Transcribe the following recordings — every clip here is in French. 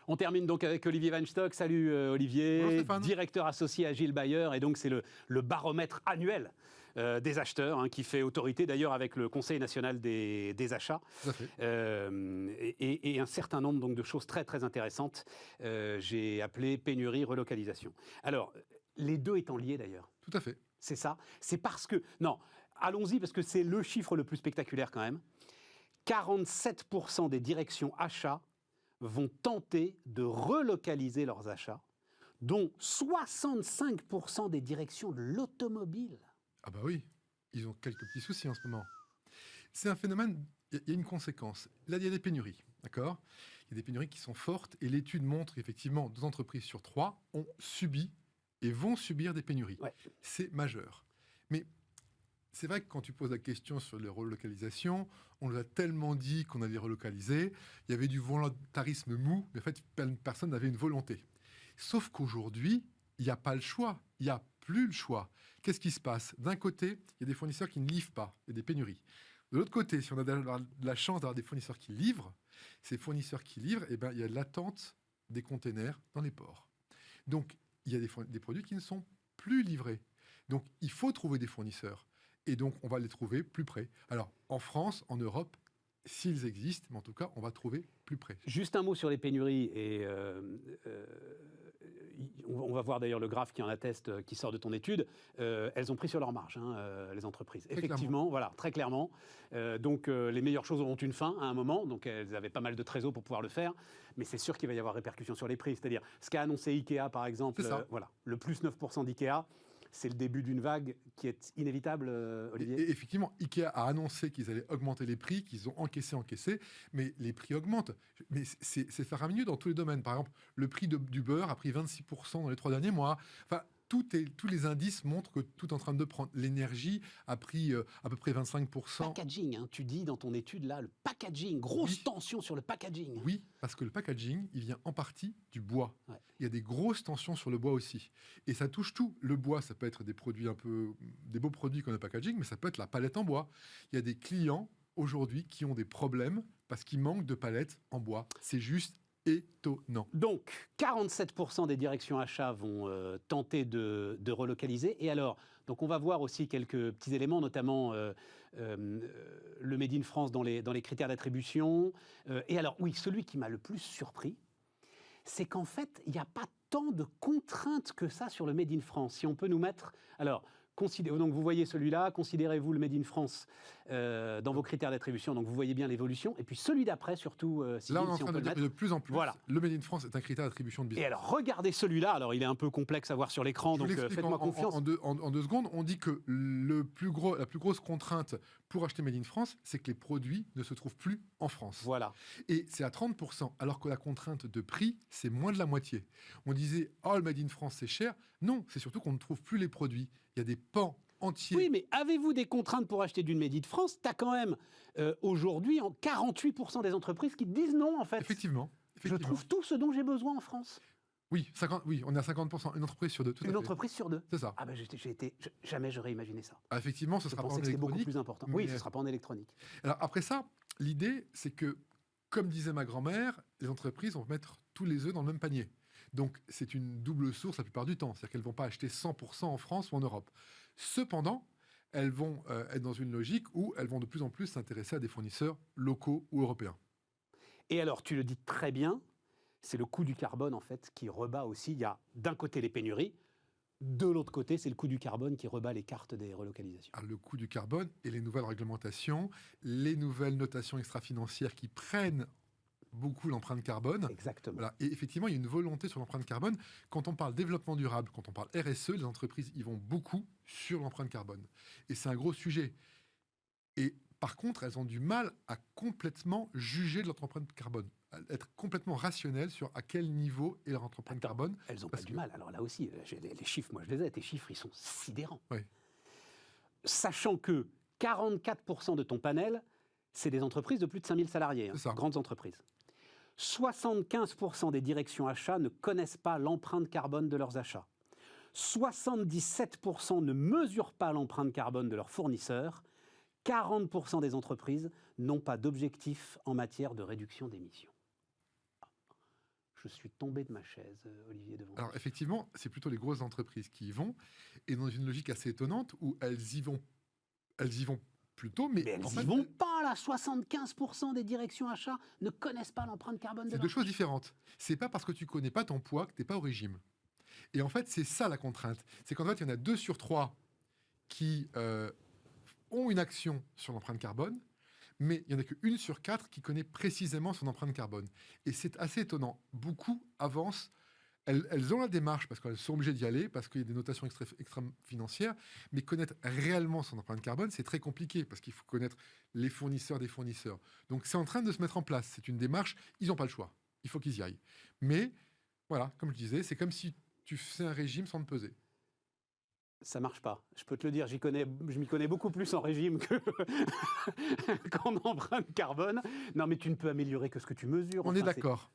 On termine donc avec Olivier Weinstock. Salut Olivier, Bonjour Stéphane. Directeur associé à Gilles Bayer. Et donc c'est le baromètre annuel des acheteurs qui fait autorité d'ailleurs avec le Conseil national des achats. Tout à fait. Et un certain nombre donc, de choses très très intéressantes. J'ai appelé pénurie, relocalisation. Alors, les deux étant liés d'ailleurs. Tout à fait. C'est ça. C'est parce que... Non, allons-y parce que c'est le chiffre le plus spectaculaire quand même. 47% des directions achats vont tenter de relocaliser leurs achats, dont 65% des directions de l'automobile. Ah bah oui, ils ont quelques petits soucis en ce moment. C'est un phénomène, il y a une conséquence. Là, il y a des pénuries, d'accord ? Il y a des pénuries qui sont fortes et l'étude montre qu'effectivement, 2 entreprises sur 3 ont subi et vont subir des pénuries. Ouais. C'est majeur. Mais c'est vrai que quand tu poses la question sur les relocalisations, on nous a tellement dit qu'on allait les relocaliser, il y avait du volontarisme mou, mais en fait, personne n'avait une volonté. Sauf qu'aujourd'hui, il n'y a pas le choix, il n'y a plus le choix. Qu'est-ce qui se passe ? D'un côté, il y a des fournisseurs qui ne livrent pas, il y a des pénuries. De l'autre côté, si on a de la chance d'avoir des fournisseurs qui livrent, ces fournisseurs qui livrent, eh ben, il y a l'attente des containers dans les ports. Donc, il y a des produits qui ne sont plus livrés. Donc, il faut trouver des fournisseurs. Et donc, on va les trouver plus près. Alors, en France, en Europe, s'ils existent, mais en tout cas, on va trouver plus près. Juste un mot sur les pénuries, et on va voir d'ailleurs le graphe qui en atteste, qui sort de ton étude. Elles ont pris sur leur marge, les entreprises. Très Effectivement, clairement. voilà, très clairement. Donc les meilleures choses auront une fin à un moment, donc elles avaient pas mal de trésors pour pouvoir le faire, mais c'est sûr qu'il va y avoir répercussion sur les prix. C'est-à-dire, ce qu'a annoncé Ikea, par exemple, C'est ça. voilà, le plus 9% d'Ikea, c'est le début d'une vague qui est inévitable, Olivier. Et effectivement, Ikea a annoncé qu'ils allaient augmenter les prix, qu'ils ont encaissé, mais les prix augmentent. Mais c'est faramineux dans tous les domaines. Par exemple, le prix du beurre a pris 26% dans les 3 derniers mois. Enfin, tous les indices montrent que tout est en train de prendre. L'énergie a pris à peu près 25%. Packaging, tu dis dans ton étude là, le packaging, grosse tension sur le packaging. Oui, parce que le packaging, il vient en partie du bois. Ouais. Il y a des grosses tensions sur le bois aussi. Et ça touche tout. Le bois, ça peut être des produits des beaux produits qu'on a packaging, mais ça peut être la palette en bois. Il y a des clients aujourd'hui qui ont des problèmes parce qu'il manque de palettes en bois. C'est juste étonnant. Donc, 47% des directions achats vont tenter de relocaliser. Et alors, donc on va voir aussi quelques petits éléments, notamment le Made in France dans les critères d'attribution. Et alors, oui, celui qui m'a le plus surpris, c'est qu'en fait, il n'y a pas tant de contraintes que ça sur le Made in France. Si on peut nous mettre... Alors, donc vous voyez celui-là, considérez-vous le Made in France dans vos critères d'attribution, donc vous voyez bien l'évolution. Et puis celui d'après, surtout, Là, on est en train de dire que de plus en plus, voilà. le Made in France est un critère d'attribution de business. Et alors, regardez celui-là. Alors, il est un peu complexe à voir sur l'écran, donc faites-moi confiance. En deux secondes, on dit que la plus grosse contrainte pour acheter Made in France, c'est que les produits ne se trouvent plus en France. Voilà. Et c'est à 30%, alors que la contrainte de prix, c'est moins de la moitié. On disait, oh, le Made in France, c'est cher. Non, c'est surtout qu'on ne trouve plus les produits. Il y a des pans entiers. Oui, mais avez-vous des contraintes pour acheter d'une Made in France ? Tu as quand même, aujourd'hui, 48% des entreprises qui te disent non, en fait. Effectivement. Je trouve tout ce dont j'ai besoin en France. Oui, on est à 50%, une entreprise sur deux. Une entreprise sur deux. C'est ça. Ah ben, jamais j'aurais imaginé ça. Ah, effectivement, ce Je sera pas en pensais que c'était beaucoup électronique. plus important. Oui, ce sera pas en électronique. Alors après ça, l'idée, c'est que, comme disait ma grand-mère, les entreprises vont mettre tous les œufs dans le même panier. Donc, c'est une double source la plupart du temps. C'est-à-dire qu'elles ne vont pas acheter 100% en France ou en Europe. Cependant, elles vont être dans une logique où elles vont de plus en plus s'intéresser à des fournisseurs locaux ou européens. Et alors, tu le dis très bien, c'est le coût du carbone, en fait, qui rebat aussi. Il y a d'un côté les pénuries, de l'autre côté, c'est le coût du carbone qui rebat les cartes des relocalisations. Alors, le coût du carbone et les nouvelles réglementations, les nouvelles notations extra-financières qui prennent beaucoup l'empreinte carbone. Exactement. Voilà. Et effectivement, il y a une volonté sur l'empreinte carbone. Quand on parle développement durable, quand on parle RSE, les entreprises y vont beaucoup sur l'empreinte carbone. Et c'est un gros sujet. Et par contre, elles ont du mal à complètement juger de leur empreinte carbone, à être complètement rationnelles sur à quel niveau est leur empreinte carbone. Elles n'ont pas du mal. Alors là aussi, les chiffres, moi je les ai, tes chiffres, ils sont sidérants. Oui. Sachant que 44% de ton panel, c'est des entreprises de plus de 5000 salariés, grandes entreprises. 75% des directions achats ne connaissent pas l'empreinte carbone de leurs achats. 77% ne mesurent pas l'empreinte carbone de leurs fournisseurs. 40% des entreprises n'ont pas d'objectif en matière de réduction d'émissions. Je suis tombé de ma chaise, Olivier, devant. Alors effectivement, c'est plutôt les grosses entreprises qui y vont, et dans une logique assez étonnante où elles y vont plutôt, mais elles en n'y fait, vont pas, là. 75% des directions achats ne connaissent pas l'empreinte carbone de c'est leur deux choses achat. différentes. C'est pas parce que tu connais pas ton poids que tu n'es pas au régime. Et en fait, c'est ça la contrainte. C'est qu'en fait, il y en a 2 sur 3 qui ont une action sur l'empreinte carbone, mais il n'y en a qu'une sur 4 qui connaît précisément son empreinte carbone. Et c'est assez étonnant. Beaucoup avancent. Elles ont la démarche parce qu'elles sont obligées d'y aller, parce qu'il y a des notations extra financières, mais connaître réellement son empreinte carbone, c'est très compliqué, parce qu'il faut connaître les fournisseurs des fournisseurs. Donc c'est en train de se mettre en place. C'est une démarche, ils n'ont pas le choix. Il faut qu'ils y aillent. Mais voilà, comme je disais, c'est comme si tu faisais un régime sans te peser. Ça marche pas. Je peux te le dire, je m'y connais beaucoup plus en régime qu'en empreinte carbone. Non, mais tu ne peux améliorer que ce que tu mesures. On est d'accord.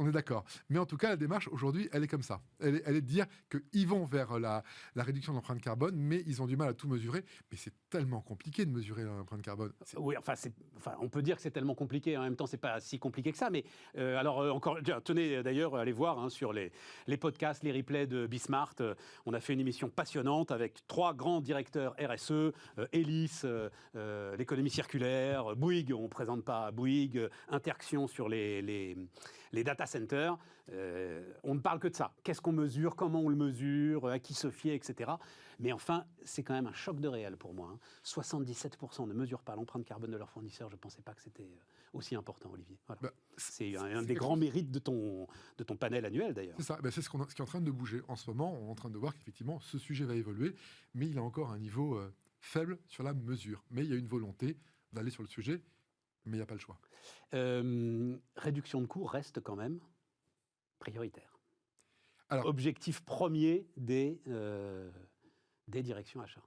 On est d'accord. Mais en tout cas, la démarche, aujourd'hui, elle est comme ça. Elle est de dire qu'ils vont vers la réduction de l'empreinte carbone, mais ils ont du mal à tout mesurer. Mais c'est tellement compliqué de mesurer l'empreinte carbone. Oui, on peut dire que c'est tellement compliqué. En même temps, c'est pas si compliqué que ça. Mais encore, tenez d'ailleurs, allez voir sur les podcasts, les replays de Bismart. On a fait une émission passionnante avec 3 grands directeurs RSE, Elis, l'économie circulaire, Bouygues, on ne présente pas Bouygues, Interaction sur les data centers. On ne parle que de ça. Qu'est-ce qu'on mesure, comment on le mesure, à qui se fier, etc. Mais enfin, c'est quand même un choc de réel pour moi. 77% ne mesurent pas l'empreinte carbone de leurs fournisseurs. Je ne pensais pas que c'était aussi important, Olivier. Voilà. C'est un des grands mérites de ton panel annuel, d'ailleurs. C'est ça. C'est ce qui est en train de bouger. En ce moment, on est en train de voir qu'effectivement, ce sujet va évoluer, mais il a encore un niveau faible sur la mesure. Mais il y a une volonté d'aller sur le sujet, mais il n'y a pas le choix. Réduction de coûts reste quand même prioritaire. Alors, objectif premier des directions achats.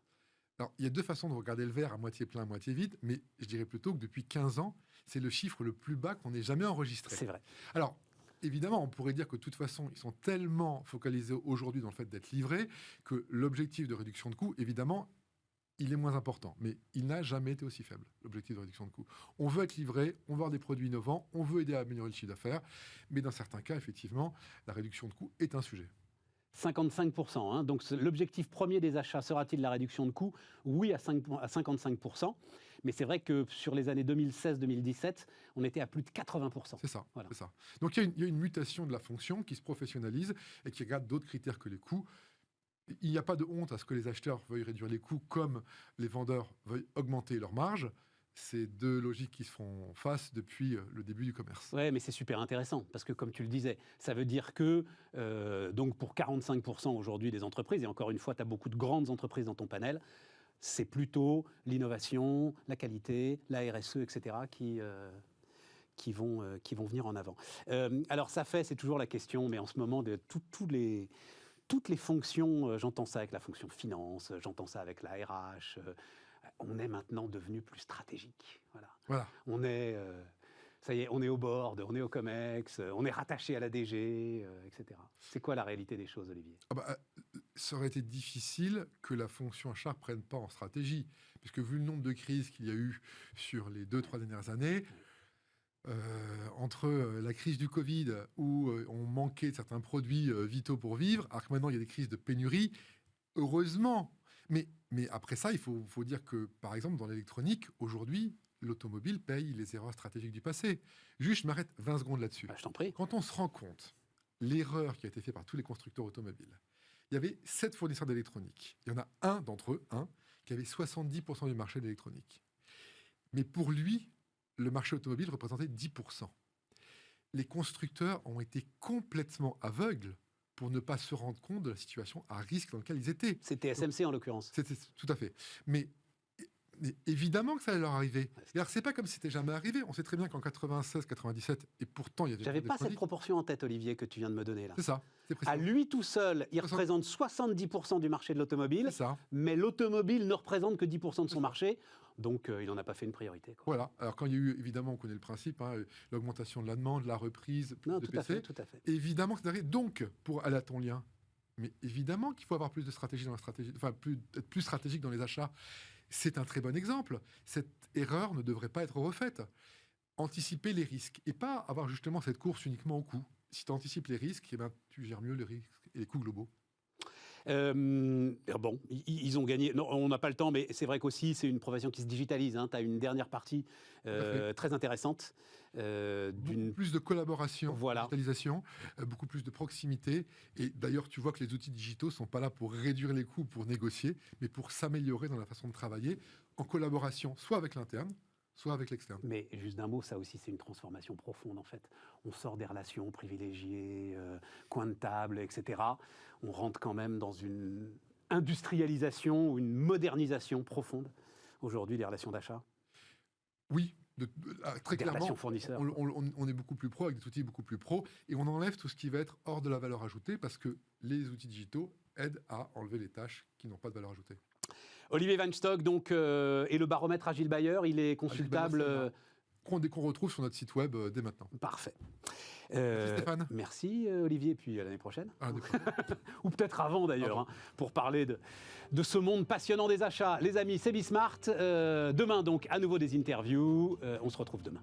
Alors, il y a 2 façons de regarder le verre, à moitié plein, à moitié vide, mais je dirais plutôt que depuis 15 ans, c'est le chiffre le plus bas qu'on ait jamais enregistré. C'est vrai. Alors, évidemment, on pourrait dire que de toute façon, ils sont tellement focalisés aujourd'hui dans le fait d'être livrés que l'objectif de réduction de coûts, évidemment, il est moins important. Mais il n'a jamais été aussi faible, l'objectif de réduction de coûts. On veut être livré, on veut avoir des produits innovants, on veut aider à améliorer le chiffre d'affaires, mais dans certains cas, effectivement, la réduction de coûts est un sujet. 55%. Donc l'objectif premier des achats sera-t-il la réduction de coûts? Oui, à 55%. Mais c'est vrai que sur les années 2016-2017, on était à plus de 80%. C'est ça, voilà. C'est ça. Donc il y a une mutation de la fonction qui se professionnalise et qui regarde d'autres critères que les coûts. Il n'y a pas de honte à ce que les acheteurs veuillent réduire les coûts comme les vendeurs veuillent augmenter leurs marges. C'est 2 logiques qui se font face depuis le début du commerce. Oui, mais c'est super intéressant, parce que comme tu le disais, ça veut dire que donc pour 45% aujourd'hui des entreprises, et encore une fois, tu as beaucoup de grandes entreprises dans ton panel, c'est plutôt l'innovation, la qualité, la RSE, etc., qui vont venir en avant. Alors ça fait, c'est toujours la question, mais en ce moment, de toutes les fonctions, j'entends ça avec la fonction finance, j'entends ça avec la RH, on est maintenant devenu plus stratégique. Voilà. On est, ça y est, on est au board, on est au COMEX, on est rattaché à la DG, etc. C'est quoi la réalité des choses, Olivier? Ça aurait été difficile que la fonction achat ne prenne pas en stratégie, puisque vu le nombre de crises qu'il y a eu sur les 2-3 dernières années, entre la crise du Covid, où on manquait de certains produits vitaux pour vivre, alors que maintenant il y a des crises de pénurie, heureusement. Mais après ça, il faut dire que, par exemple, dans l'électronique, aujourd'hui, l'automobile paye les erreurs stratégiques du passé. Juste, je m'arrête 20 secondes là-dessus. Je t'en prie. Quand on se rend compte, l'erreur qui a été faite par tous les constructeurs automobiles, il y avait 7 fournisseurs d'électronique. Il y en a un d'entre eux, qui avait 70% du marché de l'électronique. Mais pour lui, le marché automobile représentait 10%. Les constructeurs ont été complètement aveugles pour ne pas se rendre compte de la situation à risque dans laquelle ils étaient. C'était SMC en l'occurrence. C'était tout à fait. Mais évidemment que ça allait leur arriver. Et alors, c'est pas comme si c'était jamais arrivé. On sait très bien qu'en 96, 97, et pourtant il y avait... J'avais pas cette proportion en tête, Olivier, que tu viens de me donner là. C'est ça. À lui tout seul, il représente 70% du marché de l'automobile, mais l'automobile ne représente que 10% de son marché. Donc, il n'en a pas fait une priorité. Voilà. Alors, quand il y a eu, évidemment, on connaît le principe, l'augmentation de la demande, la reprise de PC. Tout à fait. Évidemment que c'est arrivé. Donc, pour aller à ton lien, mais évidemment qu'il faut avoir plus de stratégie dans la stratégie, enfin, être plus stratégique dans les achats. C'est un très bon exemple. Cette erreur ne devrait pas être refaite. Anticiper les risques et pas avoir justement cette course uniquement au coût. si tu anticipes les risques, eh ben, tu gères mieux les risques et les coûts globaux. Bon, ils ont gagné. Non, on n'a pas le temps, mais c'est vrai qu'aussi, c'est une profession qui se digitalise. Hein. Tu as une dernière partie très intéressante. Beaucoup plus de collaboration, voilà. digitalisation, beaucoup plus de proximité. Et d'ailleurs, tu vois que les outils digitaux ne sont pas là pour réduire les coûts, pour négocier, mais pour s'améliorer dans la façon de travailler en collaboration, soit avec l'interne, soit avec l'externe. Mais juste d'un mot, ça aussi, c'est une transformation profonde, en fait. On sort des relations privilégiées, coin de table, etc. On rentre quand même dans une industrialisation ou une modernisation profonde, aujourd'hui, des relations d'achat. Oui, très des clairement, relations fournisseurs. on est beaucoup plus pro, avec des outils beaucoup plus pro, et on enlève tout ce qui va être hors de la valeur ajoutée, parce que les outils digitaux aident à enlever les tâches qui n'ont pas de valeur ajoutée. Olivier Weinstock, donc, et le baromètre Agile Buyer, il est consultable qu'on retrouve sur notre site web dès maintenant. Parfait. Merci Stéphane. Merci Olivier, puis à l'année prochaine. À l'année prochaine. Ou peut-être avant d'ailleurs, hein, pour parler de ce monde passionnant des achats. Les amis, c'est Bismart. Demain donc, à nouveau des interviews. On se retrouve demain.